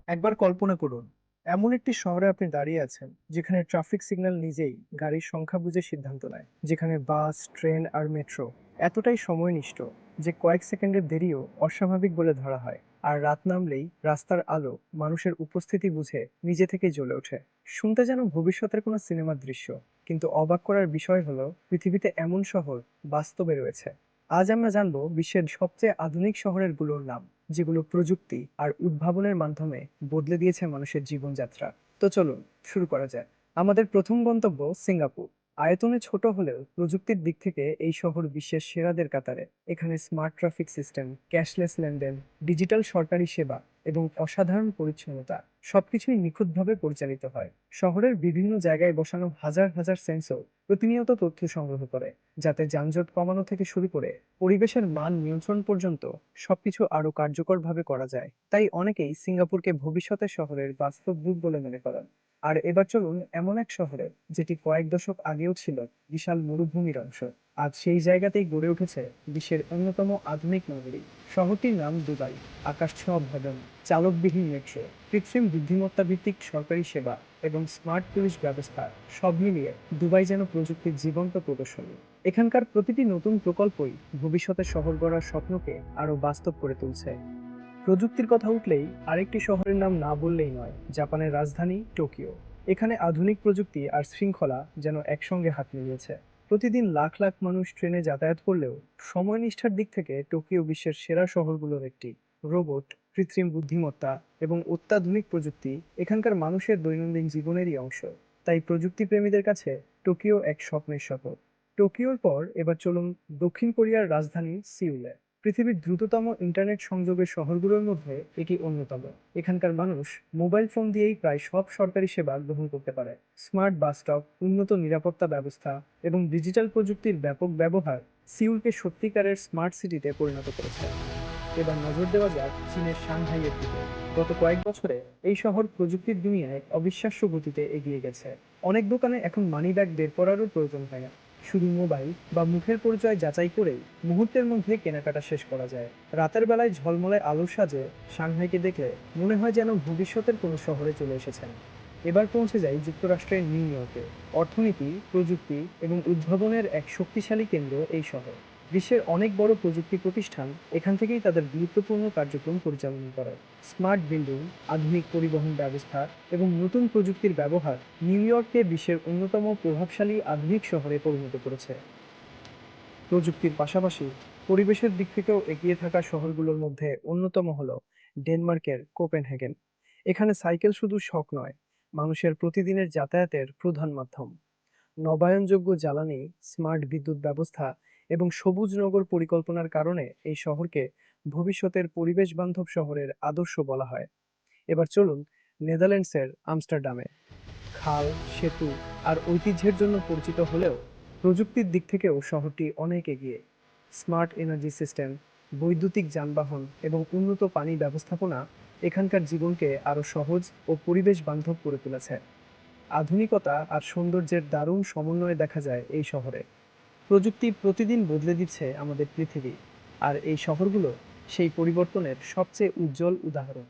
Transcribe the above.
একবার কল্পনা করুন, এমন একটি শহরে আপনি দাঁড়িয়ে আছেন যেখানে ট্রাফিক সিগন্যাল নিজেই গাড়ির সংখ্যা বুঝে সিদ্ধান্ত নেয়, যেখানে বাস, ট্রেন আর মেট্রো এতটাই সময়নিষ্ঠ যে কয়েক সেকেন্ডের দেরিও অস্বাভাবিক বলে ধরা হয়। আর রাত নামলেই রাস্তার আলো মানুষের উপস্থিতি বুঝে নিজে থেকেই জ্বলে ওঠে। শুনতে যেন ভবিষ্যতের কোনো সিনেমার দৃশ্য, কিন্তু অবাক করার বিষয় হলো পৃথিবীতে এমন শহর বাস্তবে রয়েছে। আজ আমরা জানবো বিশ্বের সবচেয়ে আধুনিক শহরের গুলোর নাম, যেগুলো প্রযুক্তি আর উদ্ভাবনের মাধ্যমে বদলে দিয়েছে মানুষের জীবনযাত্রা। তো চলুন শুরু করা যায়। আমাদের প্রথম গন্তব্য সিঙ্গাপুর। আয়তনে ছোট হলেও প্রযুক্তির দিক থেকে এই শহর বিশ্বের সেরাদের কাতারে। এখানে স্মার্ট ট্রাফিক সিস্টেম, ক্যাশলেস লেনদেন, ডিজিটাল সরকারি সেবা এবং অসাধারণ পরিচ্ছন্নতা সবকিছুই নিখুঁতভাবে পরিচালিত হয়। শহরের বিভিন্ন জায়গায় বসানো হাজার হাজার সেন্সর প্রতিনিয়ত তথ্য সংগ্রহ করে, যাতে যানজট কমানো থেকে শুরু করে পরিবেশের মান নিয়ন্ত্রণ পর্যন্ত সবকিছু আরো কার্যকরভাবে করা যায়। তাই অনেকেই সিঙ্গাপুরকে ভবিষ্যতের শহরের বাস্তব রূপ বলে মনে করেন। আর এবার চলুন এমন এক শহরে, যেটি কয়েক দশক আগেও ছিল বিশাল মরুভূমির অংশ, আজ সেই জায়গাতেই গড়ে উঠেছে বিশ্বের অন্যতম আধুনিক নগরী। শহরটির নাম দুবাই। আকাশ ছোঁয়া ভবন, চালকবিহীন মেট্রো, কৃত্রিম বুদ্ধিমত্তা ভিত্তিক সরকারি সেবা এবং স্মার্ট পুলিশ ব্যবস্থা, সব মিলিয়ে দুবাই যেন প্রযুক্তির জীবন্ত প্রদর্শনী। এখানকার প্রতিটি নতুন প্রকল্পই ভবিষ্যতের শহর গড়ার স্বপ্নকে আরো বাস্তব করে তুলছে। প্রযুক্তির কথা উঠলেই আরেকটি শহরের নাম না বললেই নয়, জাপানের রাজধানী টোকিও। এখানে আধুনিক প্রযুক্তি আর শৃঙ্খলা যেন একসঙ্গে হাত মিলিয়েছে। প্রতিদিন লাখ লাখ মানুষ ট্রেনে যাতায়াত করলেও সময়নিষ্ঠার দিক থেকে টোকিও বিশ্বের সেরা শহরগুলোর একটি। রোবট, কৃত্রিম বুদ্ধিমত্তা এবং অত্যাধুনিক প্রযুক্তি এখানকার মানুষের দৈনন্দিন জীবনেরই অংশ। তাই প্রযুক্তি প্রেমীদের কাছে টোকিও এক স্বপ্নের শহর। টোকিওর পর এবার চলুন দক্ষিণ কোরিয়ার রাজধানী সিউলে। পৃথিবীর দ্রুততম ইন্টারনেট সংযোগের শহরগুলোর মধ্যে এটি অন্যতম। এখানকার মানুষ মোবাইল ফোন দিয়েই প্রায় সব সরকারি সেবা গ্রহণ করতে পারে। স্মার্ট বাস স্টপ, উন্নত নিরাপত্তা ব্যবস্থা এবং ডিজিটাল প্রযুক্তির ব্যাপক ব্যবহার সিউলকে সত্যিকারের স্মার্ট সিটিতে পরিণত করেছে। এবার নজর দেওয়া যাক চীনের সাংহাইয়ের দিকে। গত কয়েক বছরে এই শহর প্রযুক্তির দুনিয়ায় অবিশ্বাস্য গতিতে এগিয়ে গেছে। অনেক দোকানে এখন মানি ব্যাগ বের করারও প্রয়োজন হয় না, শুধু মোবাইল বা মুখের পরিচয় যাচাই করেই মুহূর্তের মধ্যে কেনাকাটা শেষ করা যায়। রাতের বেলায় ঝলমলে আলোর সাজে সাংহাইকে দেখলে মনে হয় যেন ভবিষ্যতের কোনো শহরে চলে এসেছেন। এবার পৌঁছে যাই যুক্তরাষ্ট্রের নিউ ইয়র্কে। অর্থনীতি, প্রযুক্তি এবং উদ্ভাবনের এক শক্তিশালী কেন্দ্র এই শহর। বিশ্বের অনেক বড় প্রযুক্তি প্রতিষ্ঠান এখান থেকেই তাদের গুরুত্বপূর্ণ কার্যক্রম পরিচালনা করে। স্মার্ট বিল্ডিং, আধুনিক পরিবহন ব্যবস্থা এবং নতুন প্রযুক্তির ব্যবহার নিউ ইয়র্ককে বিশ্বের অন্যতম প্রভাবশালী আধুনিক শহরে পরিণত করেছে। প্রযুক্তির পাশাপাশি পরিবেশের দিক থেকেও এগিয়ে থাকা শহরগুলোর মধ্যে অন্যতম হলো ডেনমার্কের কোপেনহেগেন। এখানে সাইকেল শুধু শখ নয়, মানুষের প্রতিদিনের যাতায়াতের প্রধান মাধ্যম। নবায়নযোগ্য জ্বালানি, স্মার্ট বিদ্যুৎ ব্যবস্থা এবং সবুজ নগর পরিকল্পনার কারণে এই শহরকে ভবিষ্যতের পরিবেশ বান্ধব শহরের আদর্শ বলা হয়। এবার চলুন নেদারল্যান্ডসের আমস্টারডামে। খাল, সেতু আর ঐতিহ্যের জন্য পরিচিত হলেও প্রযুক্তির দিক থেকেও শহরটি অনেক এগিয়ে। স্মার্ট এনার্জি সিস্টেম, বৈদ্যুতিক যানবাহন এবং উন্নত পানি ব্যবস্থাপনা এখানকার জীবনকে আরও সহজ ও পরিবেশ বান্ধব করে তুলেছে। আধুনিকতা আর সৌন্দর্যের দারুণ সমন্বয় দেখা যায় এই শহরে। প্রযুক্তি প্রতিদিন বদলে দিচ্ছে আমাদের পৃথিবী, আর এই শহরগুলো সেই পরিবর্তনের সবচেয়ে উজ্জ্বল উদাহরণ।